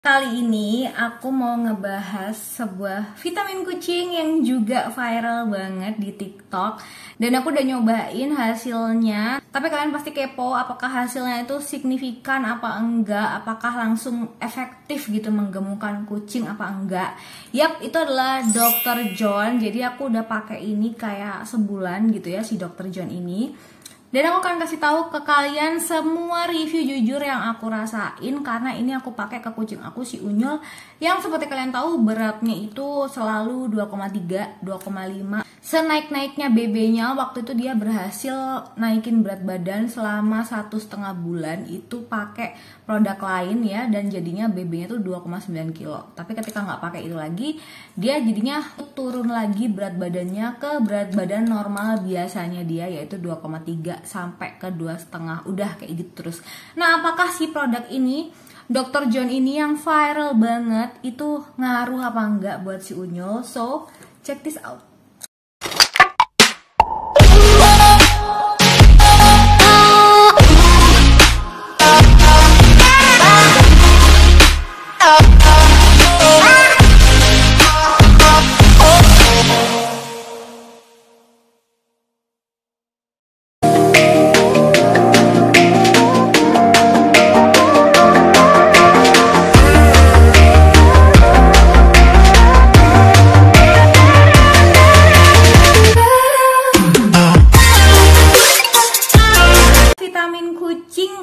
Kali ini aku mau ngebahas sebuah vitamin kucing yang juga viral banget di TikTok. Dan aku udah nyobain hasilnya. Tapi kalian pasti kepo apakah hasilnya itu signifikan apa enggak, apakah langsung efektif gitu menggemukkan kucing apa enggak. Yap, itu adalah Dr. John. Jadi aku udah pakai ini kayak sebulan gitu ya, si Dr. John ini. Dan aku akan kasih tahu ke kalian semua review jujur yang aku rasain, karena ini aku pakai ke kucing aku si Unyil yang seperti kalian tahu beratnya itu selalu 2,3, 2,5. Senaik-naiknya BB-nya waktu itu dia berhasil naikin berat badan selama 1,5 bulan itu pakai produk lain ya, dan jadinya BB-nya tuh 2,9 kilo. Tapi ketika nggak pakai itu lagi, dia jadinya turun lagi berat badannya ke berat badan normal biasanya dia, yaitu 2,3 sampai ke 2,5, udah kayak gitu terus. Nah, apakah si produk ini Dr. John ini yang viral banget itu ngaruh apa enggak buat si Unyil? So, check this out.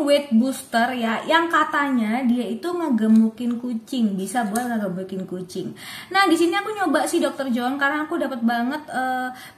Weight booster ya, yang katanya dia itu ngegemukin kucing, bisa buat ngegemukin kucing. Nah, di sini aku nyoba si Dr. John karena aku dapat banget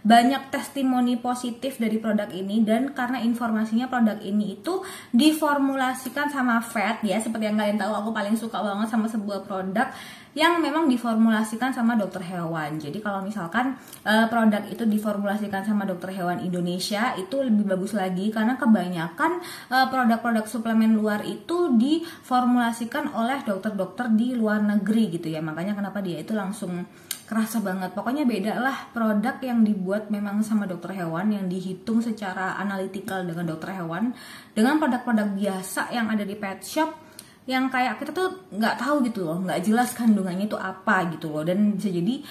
banyak testimoni positif dari produk ini, dan karena informasinya produk ini itu diformulasikan sama vet ya, seperti yang kalian tahu aku paling suka banget sama sebuah produk yang memang diformulasikan sama dokter hewan. Jadi kalau misalkan produk itu diformulasikan sama dokter hewan Indonesia itu lebih bagus lagi, karena kebanyakan produk-produk suplemen luar itu diformulasikan oleh dokter-dokter di luar negeri gitu ya. Makanya kenapa dia itu langsung kerasa banget. Pokoknya beda lah produk yang dibuat memang sama dokter hewan, yang dihitung secara analitikal dengan dokter hewan, dengan produk-produk biasa yang ada di pet shop yang kayak kita tuh nggak tahu gitu loh, nggak jelas kandungannya itu apa gitu loh, dan bisa jadi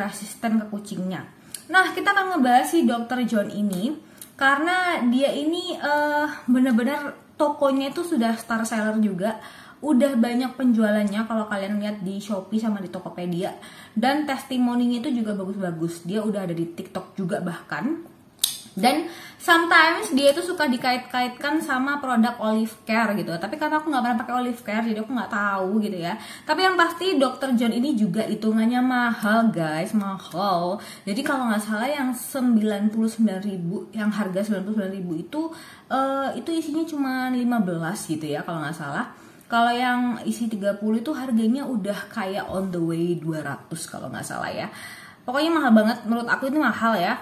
resisten ke kucingnya. Nah, kita akan ngebahas si Dr. John ini karena dia ini bener-bener tokonya itu sudah star seller juga, udah banyak penjualannya kalau kalian lihat di Shopee sama di Tokopedia, dan testimoninya itu juga bagus-bagus. Dia udah ada di TikTok juga bahkan. Dan sometimes dia itu suka dikait-kaitkan sama produk Olive Care gitu. Tapi karena aku nggak pernah pakai Olive Care, jadi aku nggak tahu gitu ya. Tapi yang pasti Dr. John ini juga hitungannya mahal guys, mahal. Jadi kalau nggak salah yang 99.000, yang harga 99.000 itu isinya cuma 15 gitu ya kalau nggak salah. Kalau yang isi 30 itu harganya udah kayak on the way 200 kalau nggak salah ya. Pokoknya mahal banget, menurut aku itu mahal ya.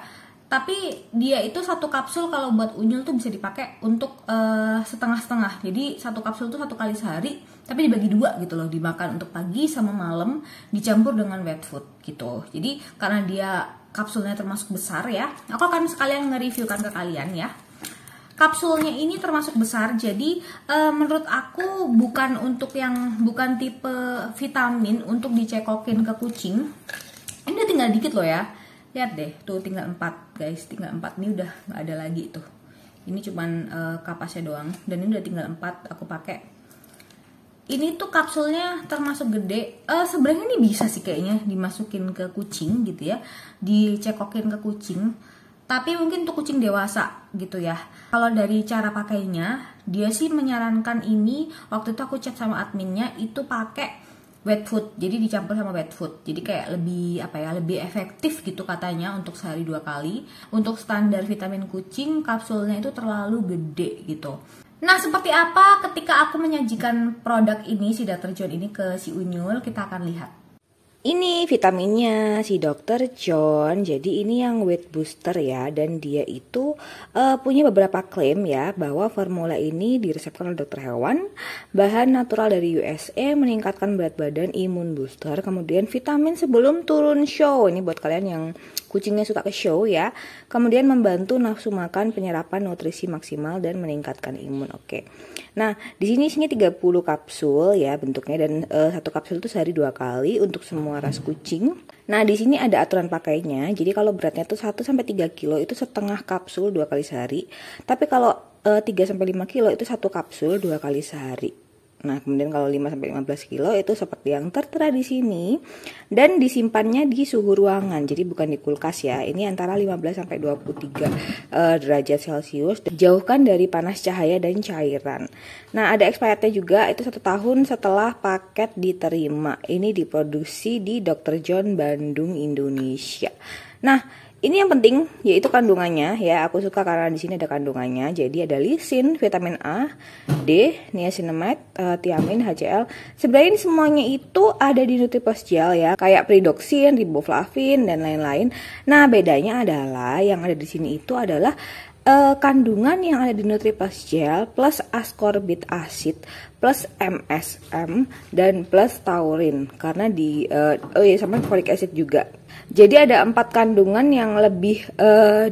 Tapi dia itu satu kapsul kalau buat Unyil tuh bisa dipakai untuk setengah-setengah. Jadi satu kapsul tuh 1 kali sehari, tapi dibagi 2 gitu loh, dimakan untuk pagi sama malam, dicampur dengan wet food gitu. Jadi karena dia kapsulnya termasuk besar ya, aku akan sekalian nge-reviewkan ke kalian ya. Kapsulnya ini termasuk besar, jadi menurut aku bukan tipe vitamin untuk dicekokin ke kucing. Ini udah tinggal dikit loh ya. Lihat deh, tuh tinggal 4 guys, tinggal 4 nih, udah nggak ada lagi tuh. Ini cuman kapasnya doang, dan ini udah tinggal 4 aku pakai. Ini tuh kapsulnya termasuk gede. Sebenarnya ini bisa sih kayaknya dimasukin ke kucing gitu ya, dicekokin ke kucing. Tapi mungkin untuk kucing dewasa gitu ya. Kalau dari cara pakainya, dia sih menyarankan ini, waktu itu aku chat sama adminnya itu pakai wet food, jadi dicampur sama wet food, jadi kayak lebih efektif gitu katanya untuk sehari 2 kali. Untuk standar vitamin kucing, kapsulnya itu terlalu gede gitu. Nah, seperti apa ketika aku menyajikan produk ini, si Dr. John ini ke si Unyil, kita akan lihat. Ini vitaminnya si Dr. John. Jadi ini yang weight booster ya, dan dia itu punya beberapa klaim ya bahwa formula ini diresepkan oleh dokter hewan, bahan natural dari USA, meningkatkan berat badan, imun booster, kemudian vitamin sebelum turun show. Ini buat kalian yang kucingnya suka ke show ya. Kemudian membantu nafsu makan, penyerapan nutrisi maksimal dan meningkatkan imun. Oke. Nah, di sini 30 kapsul ya bentuknya, dan satu kapsul itu sehari 2 kali untuk semua ras kucing. Nah, di sini ada aturan pakainya. Jadi kalau beratnya tuh 1 sampai 3 kilo itu setengah kapsul 2 kali sehari. Tapi kalau 3 sampai 5 kilo itu satu kapsul 2 kali sehari. Nah, kemudian kalau 5 sampai 15 kilo itu seperti yang tertera di sini, dan disimpannya di suhu ruangan. Jadi bukan di kulkas ya. Ini antara 15 sampai 23 derajat Celcius. Jauhkan dari panas cahaya dan cairan. Nah, ada expirednya juga, itu 1 tahun setelah paket diterima. Ini diproduksi di Dr. John Bandung, Indonesia. Nah, ini yang penting yaitu kandungannya ya. Aku suka karena di sini ada kandungannya. Jadi ada lisin, vitamin A, D, niacinamide, thiamin, HCl. Sebenarnya ini semuanya itu ada di NutriPlus Gel ya, kayak pyridoxine, riboflavin dan lain-lain. Nah, bedanya adalah yang ada di sini itu adalah kandungan yang ada di NutriPlus Gel plus ascorbate acid plus MSM dan plus taurin, karena di sama folic acid juga. Jadi ada 4 kandungan yang lebih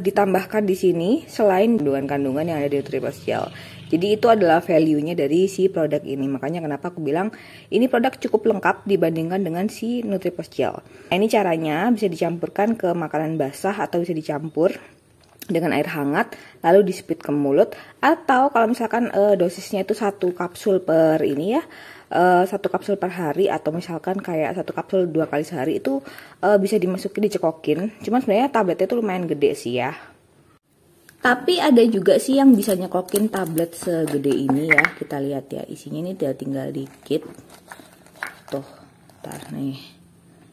ditambahkan di sini selain kandungan yang ada di NutriPlus Gel. Jadi itu adalah value-nya dari si produk ini. Makanya kenapa aku bilang ini produk cukup lengkap dibandingkan dengan si NutriPlus Gel. Nah, ini caranya bisa dicampurkan ke makanan basah atau bisa dicampur dengan air hangat lalu di-spit ke mulut, atau kalau misalkan dosisnya itu 1 kapsul per ini ya, 1 kapsul per hari, atau misalkan kayak 1 kapsul 2 kali sehari, itu bisa dimasukin, dicekokin. Cuman sebenarnya tabletnya itu lumayan gede sih ya. Tapi ada juga sih yang bisa nyekokin tablet segede ini ya. Kita lihat ya, isinya ini tinggal dikit. Tuh, ntar nih,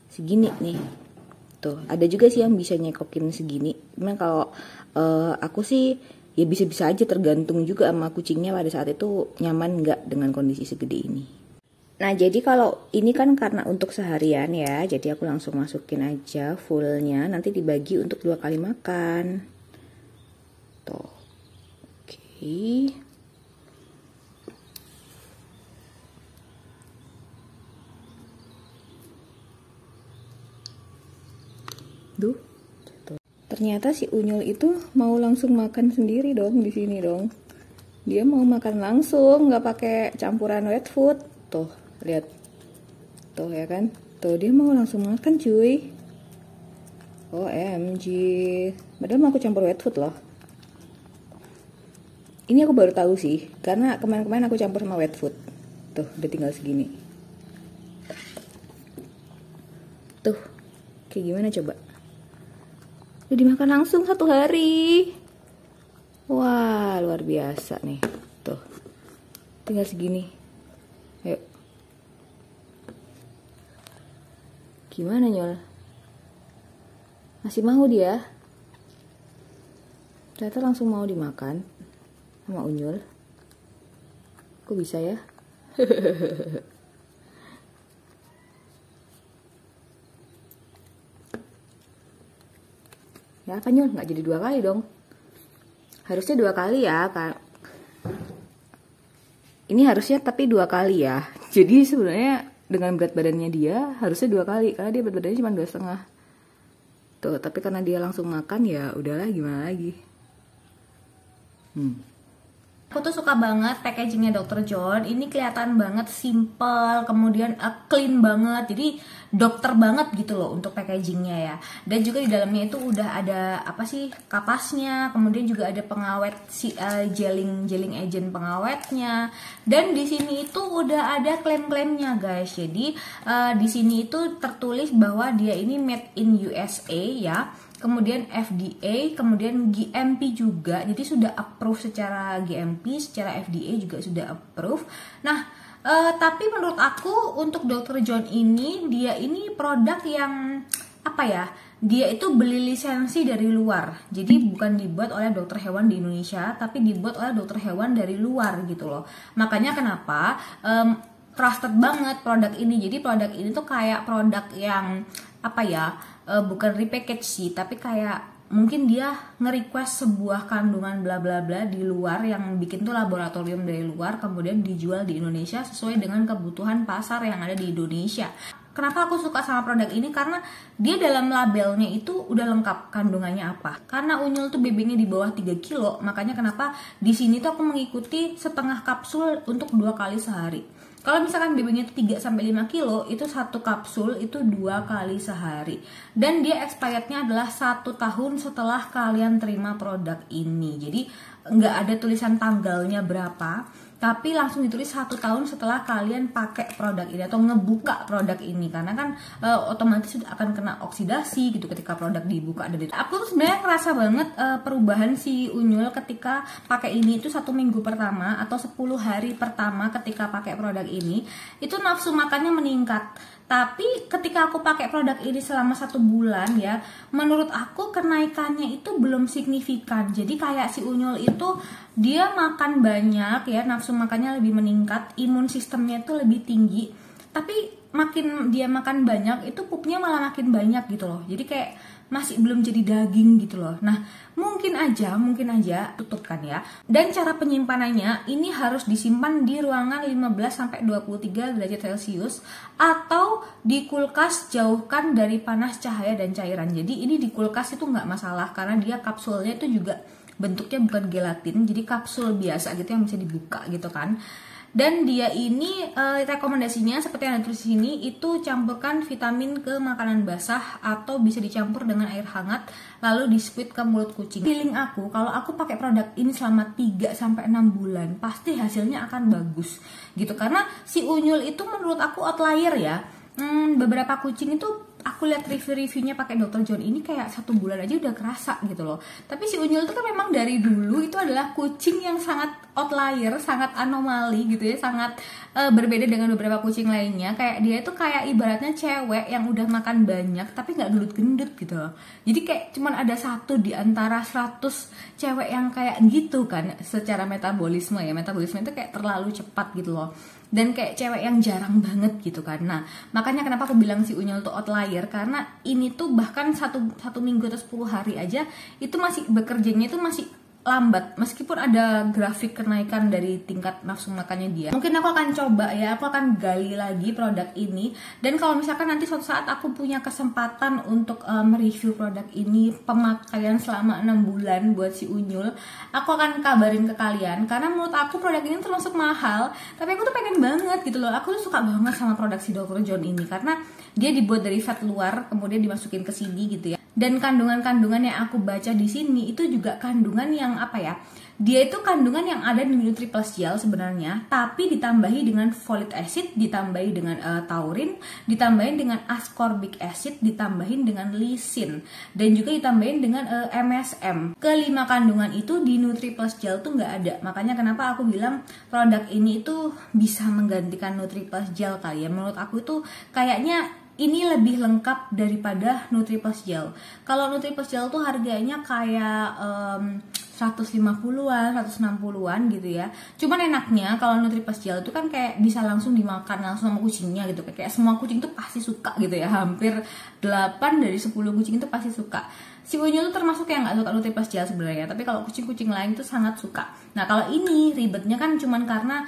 segini nih. Tuh, ada juga sih yang bisa nyekokin segini. Cuman kalau aku sih ya bisa-bisa aja, tergantung juga sama kucingnya pada saat itu nyaman nggak dengan kondisi segede ini. Nah, jadi kalau ini kan karena untuk seharian ya, jadi aku langsung masukin aja fullnya, nanti dibagi untuk 2 kali makan. Tuh, oke. Duh. Ternyata si Unyul itu mau langsung makan sendiri dong di sini dong. Dia mau makan langsung, nggak pakai campuran wet food. Tuh, lihat. Tuh ya kan? Tuh dia mau langsung makan cuy. OMG. Padahal mau aku campur wet food loh. Ini aku baru tahu sih, karena kemarin-kemarin aku campur sama wet food. Tuh, udah tinggal segini. Tuh, kayak gimana coba? Udah dimakan langsung 1 hari. Wah, luar biasa nih. Tuh, tinggal segini. Ayo. Gimana Nyol? Masih mau dia? Ternyata langsung mau dimakan sama Unyul. Kok bisa ya? Ya kan Nyul, nggak jadi 2 kali dong. Harusnya 2 kali ya kan. Ini harusnya tapi 2 kali ya. Jadi sebenarnya dengan berat badannya dia harusnya 2 kali, karena dia berat badannya cuma 2,5. Tuh, tapi karena dia langsung makan ya udahlah, gimana lagi. Aku tuh suka banget packagingnya Dr. John. Ini kelihatan banget simple, kemudian clean banget. Jadi dokter banget gitu loh untuk packagingnya ya. Dan juga di dalamnya itu udah ada apa sih, kapasnya, kemudian juga ada pengawet gelling agent pengawetnya. Dan di sini itu udah ada klaim-klaimnya guys. Jadi di sini itu tertulis bahwa dia ini made in USA ya. Kemudian FDA, kemudian GMP juga. Jadi sudah approve secara GMP, secara FDA juga sudah approve. Nah, tapi menurut aku untuk Dr. John ini, dia ini produk yang apa ya? Dia itu beli lisensi dari luar. Jadi bukan dibuat oleh dokter hewan di Indonesia, tapi dibuat oleh dokter hewan dari luar gitu loh. Makanya kenapa trusted banget produk ini. Jadi produk ini tuh kayak produk yang apa ya, bukan repackage sih, tapi kayak mungkin dia nge-request sebuah kandungan bla bla bla di luar, yang bikin tuh laboratorium dari luar, kemudian dijual di Indonesia sesuai dengan kebutuhan pasar yang ada di Indonesia. Kenapa aku suka sama produk ini? Karena dia dalam labelnya itu udah lengkap kandungannya apa. Karena Unyul tuh BB-nya di bawah 3 kilo, makanya kenapa di sini tuh aku mengikuti setengah kapsul untuk 2 kali sehari. Kalau misalkan BB-nya itu 3-5 kilo, itu 1 kapsul itu 2 kali sehari. Dan dia expirednya adalah 1 tahun setelah kalian terima produk ini. Jadi nggak ada tulisan tanggalnya berapa, tapi langsung ditulis 1 tahun setelah kalian pakai produk ini atau ngebuka produk ini. Karena kan otomatis akan kena oksidasi gitu ketika produk dibuka. Dan aku tuh sebenarnya ngerasa banget perubahan si Unyul ketika pakai ini itu 1 minggu pertama atau 10 hari pertama ketika pakai produk ini, itu nafsu makannya meningkat. Tapi ketika aku pakai produk ini selama 1 bulan ya, menurut aku kenaikannya itu belum signifikan. Jadi kayak si Unyul itu dia makan banyak ya, nafsu makannya lebih meningkat, imun sistemnya itu lebih tinggi. Tapi makin dia makan banyak itu pupnya malah makin banyak gitu loh. Jadi kayak masih belum jadi daging gitu loh. Nah, mungkin aja tutupkan ya. Dan cara penyimpanannya ini harus disimpan di ruangan 15-23 derajat Celcius atau di kulkas, jauhkan dari panas, cahaya dan cairan. Jadi ini di kulkas itu nggak masalah karena dia kapsulnya itu juga bentuknya bukan gelatin, jadi kapsul biasa gitu yang bisa dibuka gitu kan. Dan dia ini rekomendasinya seperti yang ada tulis di sini, itu campurkan vitamin ke makanan basah atau bisa dicampur dengan air hangat lalu di squeeze ke mulut kucing. Feeling aku kalau aku pakai produk ini selama 3-6 bulan pasti hasilnya akan bagus gitu, karena si Unyul itu menurut aku outlier ya. Beberapa kucing itu aku lihat review-reviewnya pakai Dr. John ini kayak 1 bulan aja udah kerasa gitu loh. Tapi si Unyul itu kan memang dari dulu itu adalah kucing yang sangat outlier, sangat anomali gitu ya, sangat berbeda dengan beberapa kucing lainnya. Kayak dia itu kayak ibaratnya cewek yang udah makan banyak tapi nggak gendut-gendut gitu loh. Jadi kayak cuman ada 1 di antara 100 cewek yang kayak gitu kan secara metabolisme ya. Metabolisme itu kayak terlalu cepat gitu loh. Dan kayak cewek yang jarang banget gitu kan. Nah, makanya kenapa aku bilang si Unyul tuh outlier, karena ini tuh bahkan satu minggu atau 10 hari aja itu masih bekerjanya itu masih lambat, meskipun ada grafik kenaikan dari tingkat nafsu makannya dia. Mungkin aku akan coba ya, aku akan gali lagi produk ini. Dan kalau misalkan nanti suatu saat aku punya kesempatan untuk mereview produk ini pemakaian selama 6 bulan buat si Unyul, aku akan kabarin ke kalian. Karena menurut aku produk ini termasuk mahal, tapi aku tuh pengen banget gitu loh. Aku tuh suka banget sama produk si Dr. John ini karena dia dibuat dari fat luar kemudian dimasukin ke sini gitu ya. Dan kandungan-kandungan yang aku baca di sini itu juga kandungan yang apa ya? Dia itu kandungan yang ada di Nutri Plus Gel sebenarnya, tapi ditambahi dengan folic acid, ditambahi dengan taurin, ditambahin dengan ascorbic acid, ditambahin dengan lisin, dan juga ditambahin dengan MSM. Kelima kandungan itu di Nutri Plus Gel tuh nggak ada. Makanya kenapa aku bilang produk ini itu bisa menggantikan Nutri Plus Gel kali ya. Menurut aku itu kayaknya ini lebih lengkap daripada Nutri Plus Gel. Kalau Nutri Plus Gel tuh harganya kayak 150-an, 160-an gitu ya. Cuman enaknya kalau Nutri Plus Gel itu kan kayak bisa langsung dimakan langsung sama kucingnya gitu. Kayak semua kucing tuh pasti suka gitu ya. Hampir 8 dari 10 kucing itu pasti suka. Si Unyul tuh termasuk yang gak suka Nutri Plus Gel sebenarnya, tapi kalau kucing-kucing lain tuh sangat suka. Nah kalau ini ribetnya kan cuman karena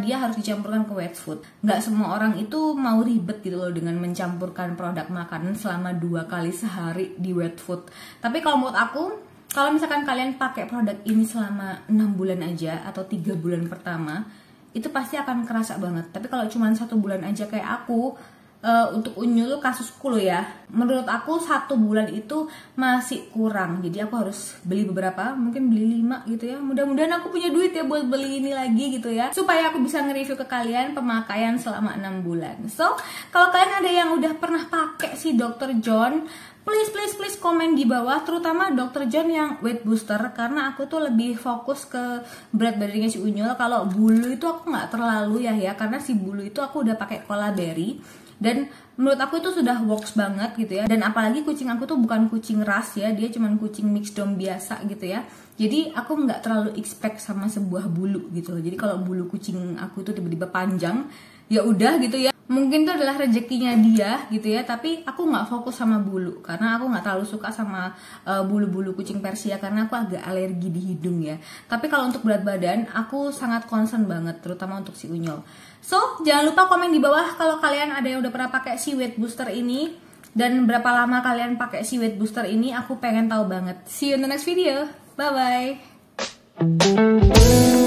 dia harus dicampurkan ke wet food. Gak semua orang itu mau ribet gitu loh dengan mencampurkan produk makanan selama 2 kali sehari di wet food. Tapi kalau menurut aku, kalau misalkan kalian pakai produk ini selama 6 bulan aja atau 3 bulan pertama, itu pasti akan kerasa banget. Tapi kalau cuma 1 bulan aja kayak aku, untuk Unyul kasusku loh ya, menurut aku 1 bulan itu masih kurang. Jadi aku harus beli beberapa, mungkin beli 5 gitu ya. Mudah-mudahan aku punya duit ya buat beli ini lagi gitu ya, supaya aku bisa nge-review ke kalian pemakaian selama 6 bulan. So, kalau kalian ada yang udah pernah pakai si Dr. John, please komen di bawah, terutama Dr. John yang weight booster, karena aku tuh lebih fokus ke berat badannya si Unyul. Kalau bulu itu aku nggak terlalu ya, karena si bulu itu aku udah pakai Kola Berry dan menurut aku itu sudah works banget gitu ya. Dan apalagi kucing aku tuh bukan kucing ras ya, dia cuman kucing mixed dom biasa gitu ya. Jadi aku nggak terlalu expect sama sebuah bulu gitu loh. Jadi kalau bulu kucing aku tuh tiba-tiba panjang, ya udah gitu ya, mungkin itu adalah rezekinya dia gitu ya. Tapi aku nggak fokus sama bulu karena aku nggak terlalu suka sama bulu-bulu kucing Persia karena aku agak alergi di hidung ya. Tapi kalau untuk berat badan aku sangat concern banget, terutama untuk si Unyol. So jangan lupa komen di bawah kalau kalian ada yang udah pernah pakai si weight booster ini dan berapa lama kalian pakai si weight booster ini. Aku pengen tahu banget. See you in the next video. Bye bye.